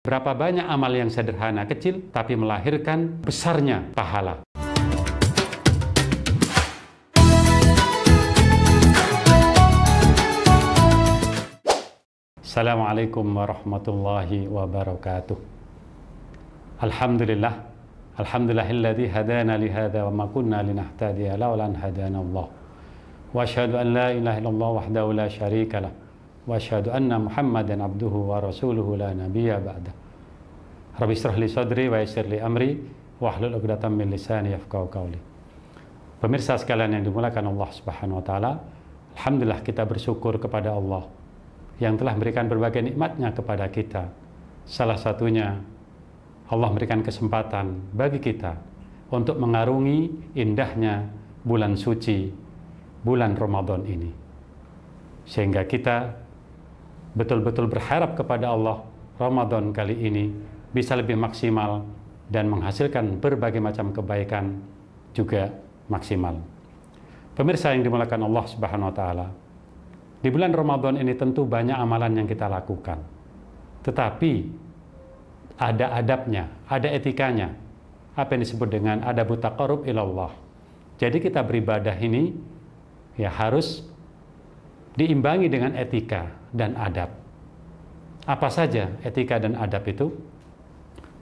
Berapa banyak amal yang sederhana kecil, tapi melahirkan besarnya pahala. Assalamualaikum warahmatullahi wabarakatuh. Alhamdulillah. Alhamdulillahilladzi hadana lihada wa ma kunna linahtadiya laula an hadana Allah. Wa asyhadu an la ilaha illallah wahdahu la syarika lah. Wa asyhadu anna Muhammadan abduhu wa rasuluhu la nabiyya ba'da. Rabbi shrah li sadri wa yassir li amri wahlul 'uqdatam min lisani yafqahu qawli. Pemirsa sekalian yang dimuliakan Allah Subhanahu wa taala, alhamdulillah kita bersyukur kepada Allah yang telah memberikan berbagai nikmatnya kepada kita. Salah satunya Allah memberikan kesempatan bagi kita untuk mengarungi indahnya bulan suci, bulan Ramadan ini. Sehingga kita betul-betul berharap kepada Allah, Ramadan kali ini bisa lebih maksimal dan menghasilkan berbagai macam kebaikan juga maksimal. Pemirsa yang dimuliakan Allah Subhanahu wa taala, di bulan Ramadan ini tentu banyak amalan yang kita lakukan. Tetapi ada adabnya, ada etikanya. Apa yang disebut dengan adabut taqarrub ilallah. Jadi kita beribadah ini ya harus diimbangi dengan etika dan adab. Apa saja etika dan adab itu?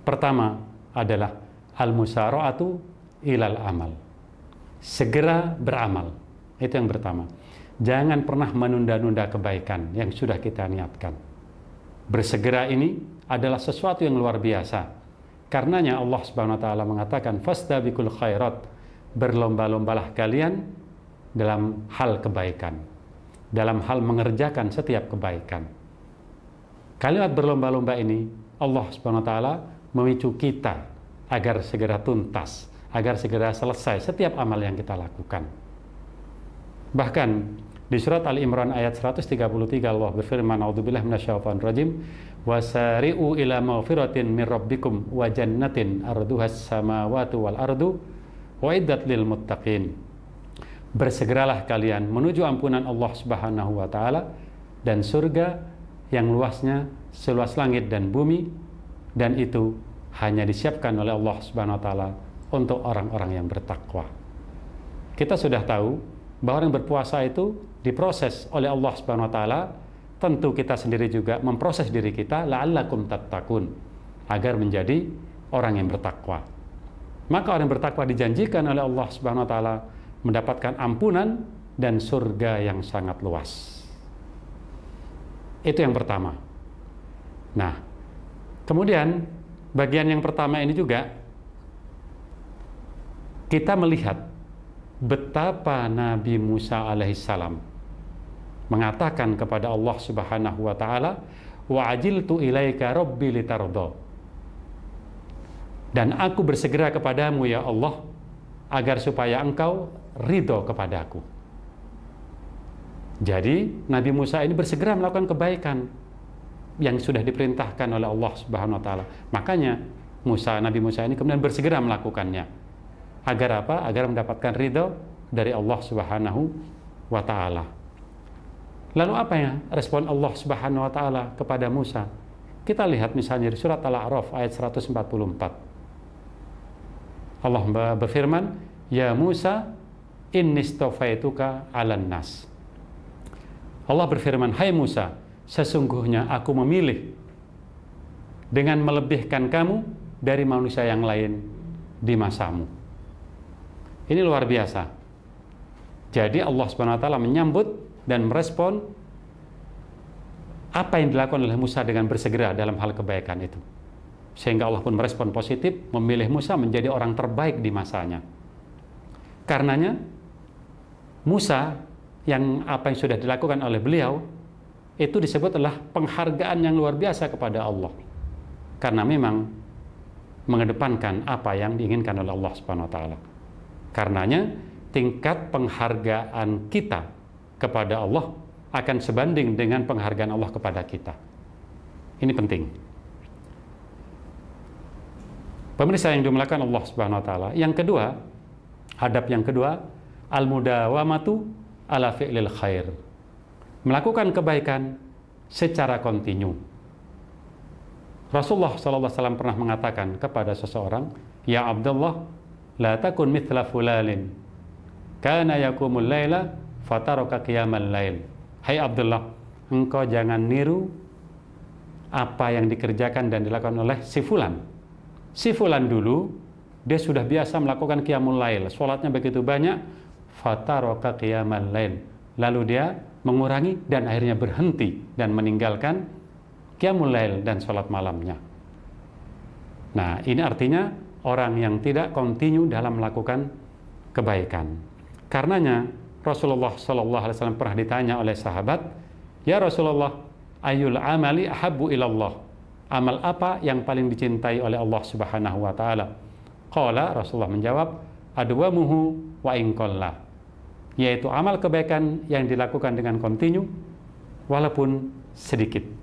Pertama adalah al-musara'atu ilal amal. Segera beramal. Itu yang pertama. Jangan pernah menunda-nunda kebaikan yang sudah kita niatkan. Bersegera ini adalah sesuatu yang luar biasa. Karenanya Allah Subhanahu wa taala mengatakan fastabiqul khairat. Berlomba-lombalah kalian dalam hal kebaikan. Dalam hal mengerjakan setiap kebaikan. Kalimat berlomba-lomba ini Allah Subhanahu wa taala memicu kita agar segera tuntas, agar segera selesai setiap amal yang kita lakukan. Bahkan di surat Ali Imran ayat 133 Allah berfirman, a'udzubillahi minasyaitonir rajim, wasari'u ila maghfiratin min rabbikum wa jannatin arduhas samawati wal ardu uiddat lil muttaqin. Bersegeralah kalian menuju ampunan Allah Subhanahu wa taala dan surga yang luasnya seluas langit dan bumi, dan itu hanya disiapkan oleh Allah Subhanahu wa taala untuk orang-orang yang bertakwa. Kita sudah tahu bahwa orang berpuasa itu diproses oleh Allah Subhanahu wa taala. Tentu kita sendiri juga memproses diri kita la'allakum tattaqun, agar menjadi orang yang bertakwa. Maka orang yang bertakwa dijanjikan oleh Allah Subhanahu wa taala mendapatkan ampunan dan surga yang sangat luas. Itu yang pertama. Nah, kemudian bagian yang pertama ini juga kita melihat betapa Nabi Musa alaihissalam mengatakan kepada Allah Subhanahu wa taala, wa ajiltu ilaika rabbi litarda. Dan aku bersegera kepadamu ya Allah agar supaya engkau ridho kepadaku. Jadi Nabi Musa ini bersegera melakukan kebaikan yang sudah diperintahkan oleh Allah Subhanahu wa taala. Makanya Nabi Musa ini kemudian bersegera melakukannya. Agar apa? Agar mendapatkan ridho dari Allah Subhanahu wa taala. Lalu apa ya respon Allah Subhanahu wa taala kepada Musa? Kita lihat misalnya di surat Al-A'raf ayat 144. Allah berfirman, "Ya Musa, innistafaituka 'alan nas." Allah berfirman, "Hai Musa, sesungguhnya aku memilih dengan melebihkan kamu dari manusia yang lain di masamu." Ini luar biasa. Jadi Allah Subhanahu wa taala menyambut dan merespon apa yang dilakukan oleh Musa dengan bersegera dalam hal kebaikan itu. Sehingga Allah pun merespon positif, memilih Musa menjadi orang terbaik di masanya. Karenanya Musa, yang apa yang sudah dilakukan oleh beliau itu disebut adalah penghargaan yang luar biasa kepada Allah, karena memang mengedepankan apa yang diinginkan oleh Allah Subhanahu wa taala. Karenanya tingkat penghargaan kita kepada Allah akan sebanding dengan penghargaan Allah kepada kita. Ini penting. Pemirsa yang dimuliakan Allah Subhanahu wa taala, yang kedua, adab yang kedua, al-mudawamatu ala fi'lil khair. Melakukan kebaikan secara kontinu. Rasulullah SAW pernah mengatakan kepada seseorang, "Ya Abdullah, la takun mithla fulalin, kana yakumul laila fataraka qiyamal lail." Hai Abdullah, engkau jangan niru apa yang dikerjakan dan dilakukan oleh si fulan. Si fulan dulu, dia sudah biasa melakukan qiyamul lail, sholatnya begitu banyak, fataraka qiyamal lail. Lalu dia mengurangi dan akhirnya berhenti dan meninggalkan qiyamul lail dan sholat malamnya. Nah, ini artinya orang yang tidak kontinu dalam melakukan kebaikan. Karenanya Rasulullah SAW pernah ditanya oleh sahabat, "Ya Rasulullah, ayyul amali ahabbu ilallah?" Amal apa yang paling dicintai oleh Allah Subhanahu wa taala? Qala, Rasulullah menjawab, adwamuhu wa in qalla, yaitu amal kebaikan yang dilakukan dengan kontinu walaupun sedikit.